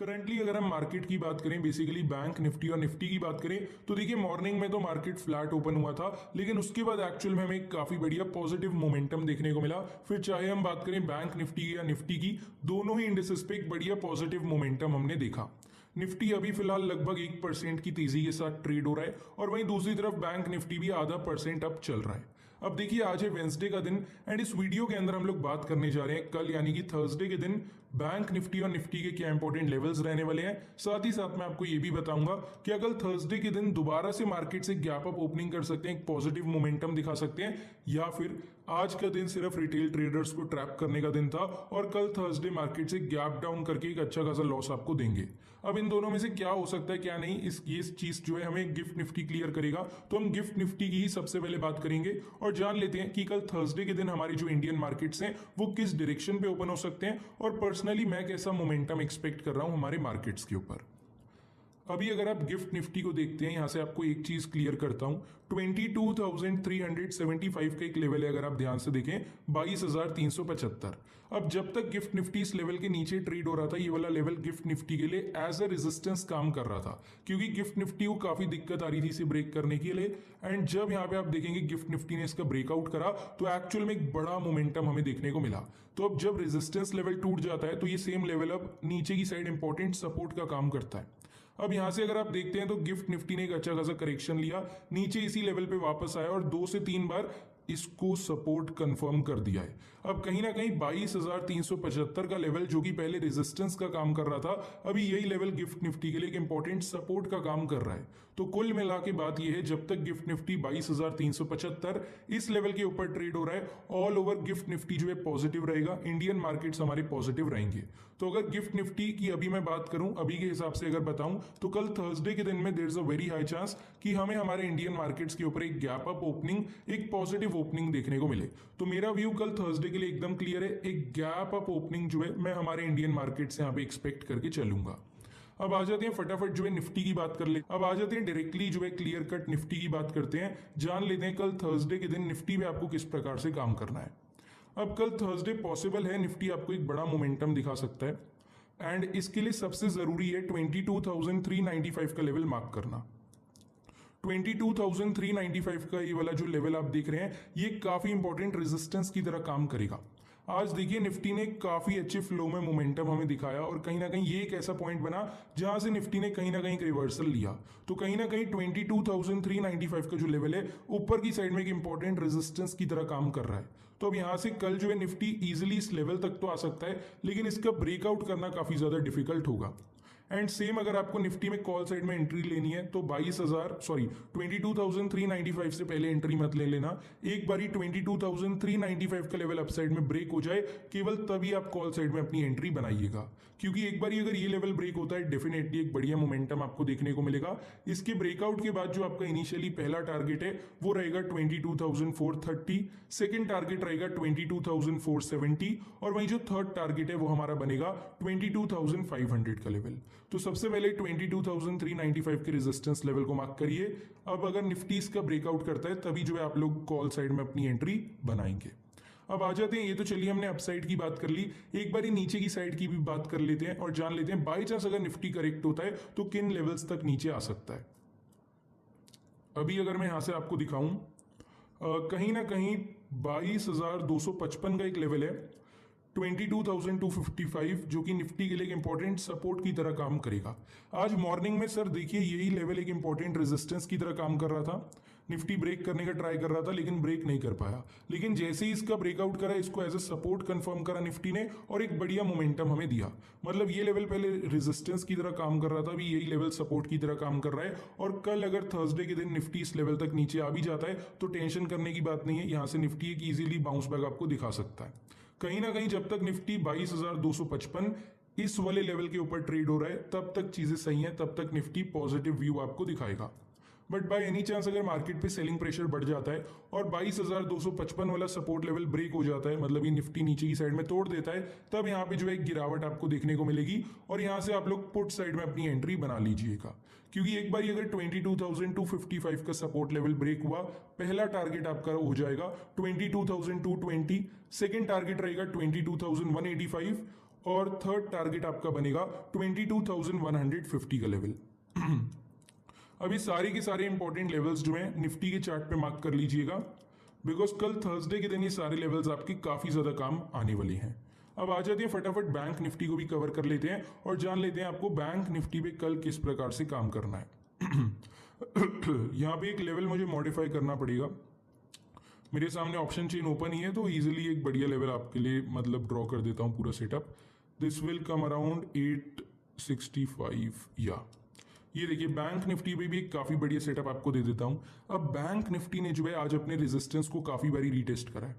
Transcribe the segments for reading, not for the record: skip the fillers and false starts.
Currently अगर हम market की बात करें, बेसिकली बैंक निफ्टी और निफ्टी की बात करें, तो देखिए मॉर्निंग में तो मार्केट फ्लैट ओपन हुआ था, लेकिन उसके बाद एक्चुअल में हमें काफी बढ़िया पॉजिटिव मोमेंटम देखने को मिला। फिर चाहे हम बात करें बैंक निफ्टी या निफ्टी की, दोनों ही इंडिसेस पे एक बढ़िया पॉजिटिव मोमेंटम हमने देखा। निफ्टी अभी फिलहाल लगभग 1% की तेजी के साथ ट्रेड हो रहा है और वहीं दूसरी तरफ बैंक निफ्टी भी आधा % अप चल रहा है। अब देखिए आज है वेंसडे का दिन एंड इस वीडियो के अंदर हम लोग बात करने जा रहे हैं कल यानी कि थर्सडे के दिन बैंक निफ्टी और निफ्टी के क्या इंपॉर्टेंट लेवल्स रहने वाले हैं। साथ ही साथ मैं आपको ये भी बताऊंगा कि कल थर्सडे के दिन दोबारा से मार्केट से गैप अप ओपनिंग कर सकते हैं, एक पॉजिटिव मोमेंटम दिखा सकते हैं, या फिर आज का दिन सिर्फ रिटेल ट्रेडर्स को ट्रैप करने का दिन था और कल थर्सडे मार्केट से गैप डाउन करके एक अच्छा खासा लॉस आपको देंगे। अब इन दोनों में से क्या हो सकता है क्या नहीं, ये चीज जो है हमें गिफ्ट निफ्टी क्लियर करेगा। तो हम गिफ्ट निफ्टी की ही सबसे पहले बात करेंगे और जान लेते हैं कि कल थर्सडे के दिन हमारी जो इंडियन मार्केट्स हैं वो किस डायरेक्शन पे ओपन हो सकते हैं और पर्सनली मैं कैसा मोमेंटम एक्सपेक्ट कर रहा हूं हमारे मार्केट्स के ऊपर। अभी अगर आप गिफ्ट निफ्टी को देखते हैं, यहां से आपको एक चीज क्लियर करता हूं, 22,375 का एक लेवल है, अगर आप ध्यान से देखें 22,375। अब जब तक गिफ्ट निफ्टी इस लेवल के नीचे ट्रेड हो रहा था, ये वाला लेवल गिफ्ट निफ्टी के लिए एज अ रेजिस्टेंस काम कर रहा था, क्योंकि गिफ्ट निफ्टी को काफी दिक्कत आ रही थी इसे ब्रेक करने के लिए। एंड जब यहां पे आप देखेंगे गिफ्ट निफ्टी ने इसका ब्रेकआउट करा तो एक्चुअल में एक बड़ा मोमेंटम हमें देखने को मिला। तो अब जब रेजिस्टेंस लेवल टूट जाता है तो ये सेम लेवल अब नीचे की साइड इंपॉर्टेंट सपोर्ट का काम करता है। अब यहां से अगर आप देखते हैं तो गिफ्ट निफ्टी ने एक अच्छा खासा करेक्शन लिया, नीचे इसी लेवल पे वापस आया और 2 से 3 बार इसको सपोर्ट कंफर्म कर दिया है। अब कहीं ना कहीं 22,375 का लेवल जो कि पहले रेजिस्टेंस का काम कर रहा था, अभी यही लेवल गिफ्ट निफ्टी के लिए एक इंपॉर्टेंट सपोर्ट का काम कर रहा है। तो कुल मिला के बात यह है, जब तक गिफ्ट निफ्टी 22,375 इस लेवल के ऊपर ट्रेड हो रहा है, ऑल ओवर गिफ्ट निफ्टी जो है पॉजिटिव रहेगा, इंडियन मार्केट्स हमारे पॉजिटिव रहेंगे। तो अगर गिफ्ट निफ्टी की अभी मैं बात करूं, अभी के हिसाब से अगर बताऊं, तो कल थर्सडे के दिन में there is a very high chance कि हमें हमारे इंडियन मार्केट्स के ऊपर एक गैप अप ओपनिंग, एक पॉजिटिव ओपनिंग देखने को मिले। तो मेरा व्यू कल थर्सडे के लिए एकदम क्लियर है, एक गैप अप ओपनिंग जो है मैं हमारे इंडियन मार्केट से यहां पे एक्सपेक्ट करके चलूंगा। अब आ जाते हैं फटाफट जो है निफ्टी की बात कर ले, अब आ जाते हैं डायरेक्टली जो है क्लियर कट निफ्टी की बात करते हैं, जान लेते हैं कल थर्सडे के दिन निफ्टी में आपको किस प्रकार से काम करना है। अब कल थर्सडे पॉसिबल है निफ्टी आपको एक बड़ा मोमेंटम दिखा सकता है एंड इसके लिए सबसे जरूरी है 22,395 का लेवल मार्क करना। 22,395 का ये वाला जो लेवल आप देख रहे हैं, ये काफी इंपॉर्टेंट रेजिस्टेंस की तरह काम करेगा। आज देखिए निफ्टी ने काफी अच्छे फ्लो में मोमेंटम हमें दिखाया और कहीं ना कहीं ये एक ऐसा पॉइंट बना जहां से निफ्टी ने कहीं ना कहीं एक रिवर्सल लिया। तो कहीं ना कहीं 22,395 का जो लेवल है ऊपर की साइड में एक इंपॉर्टेंट रेजिस्टेंस की तरह काम कर रहा है। तो अब यहां से कल जो है निफ्टी इजिली इस लेवल तक तो आ सकता है, लेकिन इसका ब्रेकआउट करना काफी ज्यादा डिफिकल्ट होगा। एंड सेम अगर आपको निफ्टी में कॉल साइड में एंट्री लेनी है तो 22,395 से पहले एंट्री मत ले लेना। एक बारी 22,395 का लेवल अपसाइड में ब्रेक हो जाए, केवल तभी आप कॉल साइड में अपनी एंट्री बनाइएगा, क्योंकि एक बारी अगर ये लेवल ब्रेक होता है डेफिनेटली एक बढ़िया मोमेंटम आपको देखने को मिलेगा। इसके ब्रेकआउट के बाद जो आपका इनिशियली पहला टारगेट है वो रहेगा 22,430, सेकेंड टारगेट रहेगा 22,470 और वहीं जो थर्ड टारगेट है वो हमारा बनेगा 22,500 का लेवल। तो सबसे पहले 22,395 के रेजिस्टेंस लेवल को मार्क करिए। अब अगर निफ्टी इसका ब्रेकआउट करता है तभी जो है आप लोग कॉल साइड में अपनी एंट्री बनाएंगे। अब आ जाते हैं, ये तो चलिए हमने अपसाइड की बात कर ली, एक बार नीचे की साइड की भी बात कर लेते हैं और जान लेते हैं बाई चांस अगर निफ्टी करेक्ट होता है तो किन लेवल्स तक नीचे आ सकता है। अभी अगर मैं यहां से आपको दिखाऊं, कहीं ना कहीं 22,255 का एक लेवल है, 22,255, जो कि निफ्टी के लिए एक इंपॉर्टेंट सपोर्ट की तरह काम करेगा। आज मॉर्निंग में सर देखिए यही लेवल एक इंपॉर्टेंट रेजिस्टेंस की तरह काम कर रहा था, निफ्टी ब्रेक करने का ट्राई कर रहा था लेकिन ब्रेक नहीं कर पाया, लेकिन जैसे ही इसका ब्रेकआउट करा, इसको एज अ सपोर्ट कंफर्म करा निफ्टी ने और एक बढ़िया मोमेंटम हमें दिया। मतलब ये लेवल पहले रेजिस्टेंस की तरह काम कर रहा था, अभी यही लेवल सपोर्ट की तरह काम कर रहा है और कल अगर थर्सडे के दिन निफ्टी इस लेवल तक नीचे आ भी जाता है तो टेंशन करने की बात नहीं है, यहां से निफ्टी एक इजीली बाउंस बैक आपको दिखा सकता है। कहीं ना कहीं जब तक निफ्टी 22,255 इस वाले लेवल के ऊपर ट्रेड हो रहा है तब तक चीजें सही हैं, तब तक निफ्टी पॉजिटिव व्यू आपको दिखाएगा। बट बाय एनी चांस अगर मार्केट पे सेलिंग प्रेशर बढ़ जाता है और 22,255 वाला सपोर्ट लेवल ब्रेक हो जाता है, मतलब ये निफ्टी नीचे की साइड में तोड़ देता है, तब यहाँ पे जो है गिरावट आपको देखने को मिलेगी और यहाँ से आप लोग पुट साइड में अपनी एंट्री बना लीजिएगा। क्योंकि एक बार अगर 22,255 का सपोर्ट लेवल ब्रेक हुआ, पहला टारगेट आपका हो जाएगा 22,220, सेकेंड टारगेट रहेगा 22,185 और थर्ड टारगेट आपका बनेगा 22,150 का लेवल। अभी सारे के सारे इंपॉर्टेंट लेवल्स जो हैं निफ्टी के चार्ट पे मार्क कर लीजिएगा, बिकॉज कल थर्सडे के दिन ये सारे लेवल्स आपके काफी ज्यादा काम आने वाले हैं। अब आ जाते हैं फटाफट बैंक निफ्टी को भी कवर कर लेते हैं और जान लेते हैं आपको बैंक निफ्टी पे कल किस प्रकार से काम करना है। यहाँ पे एक लेवल मुझे मॉडिफाई करना पड़ेगा, मेरे सामने ऑप्शन चेन ओपन ही है तो इजीली एक बढ़िया लेवल आपके लिए मतलब ड्रॉ कर देता हूँ पूरा setup. This will come around 865 या ये देखिए बैंक निफ्टी पे भी एक काफी बढ़िया सेटअप आपको दे देता हूं। अब बैंक निफ्टी ने जो है आज अपने रेजिस्टेंस को काफी बारी रीटेस्ट करा है।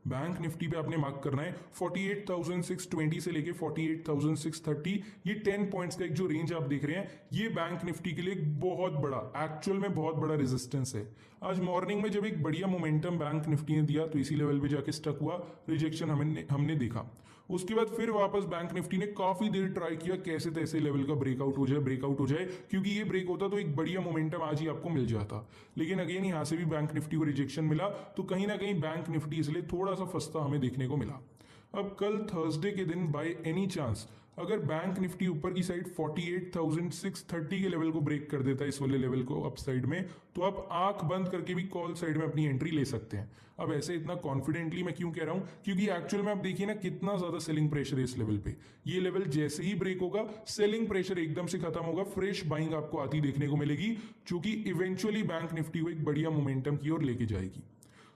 बैंक निफ्टी पे आपने मार्क करना है 48,620 से लेके 48,630, ये 10 पॉइंट्स का एक जो रेंज आप देख रहे हैं ये बैंक निफ्टी के लिए एक बहुत बड़ा, एक्चुअल में बहुत बड़ा रेजिस्टेंस है। आज मॉर्निंग में जब एक बढ़िया मोमेंटम बैंक निफ्टी ने दिया तो इसी लेवल पे जाके स्टक हुआ, रिजेक्शन हमने देखा। उसके बाद फिर वापस बैंक निफ्टी ने काफी देर ट्राई किया कैसे तैसे लेवल का ब्रेकआउट हो जाए, क्योंकि ये ब्रेक होता तो एक बढ़िया मोमेंटम आज ही आपको मिल जाता। लेकिन अगेन यहाँ से भी बैंक निफ्टी को रिजेक्शन मिला, तो कहीं ना कहीं बैंक निफ्टी इसलिए थोड़ा सा फंसता हमें देखने को मिला। अब कल थर्सडे के दिन बाय एनी चांस अगर बैंक निफ्टी ऊपर की साइड 48,630 के लेवल को ब्रेक कर देता है, इस वाले लेवल को अप साइड में, तो आप आंख बंद करके भी कॉल साइड में अपनी एंट्री ले सकते हैं। अब ऐसे इतना कॉन्फिडेंटली मैं क्यों कह रहा हूं, क्योंकि एक्चुअल में आप देखिए ना कितना ज्यादा सेलिंग प्रेशर है इस लेवल पे। ये लेवल जैसे ही ब्रेक होगा सेलिंग प्रेशर एकदम से खत्म होगा, फ्रेश बाइंग आपको आती देखने को मिलेगी, जो कि इवेंचुअली बैंक निफ्टी को एक बढ़िया मोमेंटम की ओर लेके जाएगी।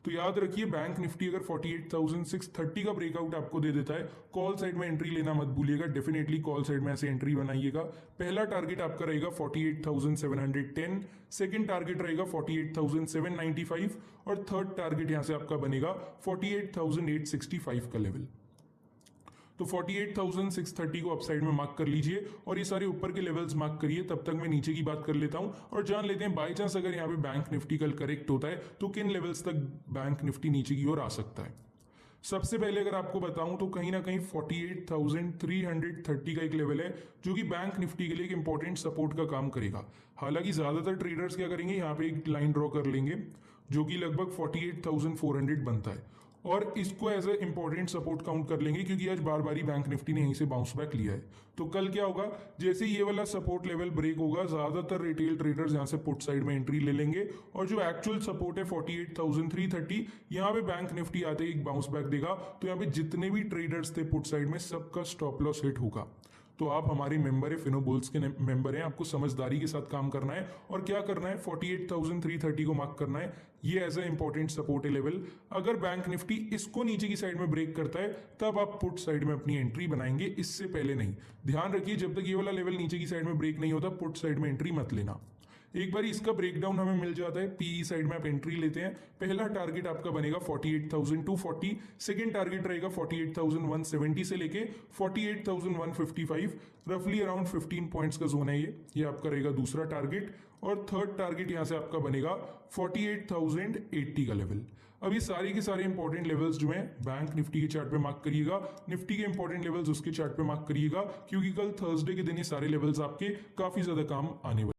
तो याद रखिए बैंक निफ्टी अगर 48,630 का ब्रेकआउट आपको दे देता है, कॉल साइड में एंट्री लेना मत भूलिएगा, डेफिनेटली कॉल साइड में ऐसे एंट्री बनाइएगा। पहला टारगेट आपका रहेगा 48,710, सेकंड टारगेट रहेगा 48,795 और थर्ड टारगेट यहां से आपका बनेगा 48,865 का लेवल। तो 48,630 को अपसाइड में मार्क कर लीजिए और ये सारे ऊपर के लेवल्स मार्क करिए। तब तक मैं नीचे की बात कर लेता हूं और जान लेते हैं बाई चांस अगर यहाँ पे बैंक निफ्टी कल करेक्ट होता है तो किन लेवल्स तक बैंक निफ्टी नीचे की ओर आ सकता है। सबसे पहले अगर आपको बताऊं तो कहीं ना कहीं 48,330 का एक लेवल है जो कि बैंक निफ्टी के लिए एक इंपॉर्टेंट सपोर्ट का काम करेगा। हालांकि ज्यादातर ट्रेडर्स क्या करेंगे, यहाँ पे एक लाइन ड्रॉ कर लेंगे जो कि लगभग 48,400 बनता है और इसको as a important support count कर लेंगे, क्योंकि आज बार बार ही बैंक निफ्टी ने यहीं से बाउंस बैक लिया है। तो कल क्या होगा, जैसे ये वाला सपोर्ट लेवल ब्रेक होगा ज्यादातर रिटेल ट्रेडर्स यहां से पुट साइड में एंट्री ले लेंगे और जो एक्चुअल सपोर्ट है 48,330, यहां पे बैंक निफ्टी आते ही एक बाउंस बैक देगा। तो यहाँ पे जितने भी ट्रेडर्स थे पुट साइड में सबका स्टॉप लॉस हिट होगा। तो आप हमारे मेंबर है, फिनोबुल्स के मेंबर हैं, आपको समझदारी के साथ काम करना है और क्या करना है 48,330 को मार्क करना है, ये as a important support level. अगर बैंक निफ्टी इसको नीचे की साइड में ब्रेक करता है तब आप पुट साइड में अपनी एंट्री बनाएंगे, इससे पहले नहीं। ध्यान रखिए जब तक ये वाला लेवल नीचे की साइड में ब्रेक नहीं होता पुट साइड में एंट्री मत लेना। एक बार इसका ब्रेकडाउन हमें मिल जाता है, पीई साइड में आप एंट्री लेते हैं। पहला टारगेट आपका बनेगा 48,240, सेकंड टारगेट रहेगा 48,170 से लेके 48,155, रफली अराउंड 15 पॉइंट्स का जोन है ये आपका रहेगा दूसरा टारगेट। और थर्ड टारगेट यहां से आपका बनेगा 48,080 का लेवल। अब ये सारे के सारे इंपॉर्टेंट लेवल्स जो हैं बैंक निफ्टी के चार्ट पे मार्क करिएगा, निफ्टी के इंपॉर्टेंट लेवल्स उसके चार्ट पे मार्क करिएगा, क्योंकि कल थर्सडे के दिन ये सारे लेवल्स आपके काफी ज्यादा काम आने वाले।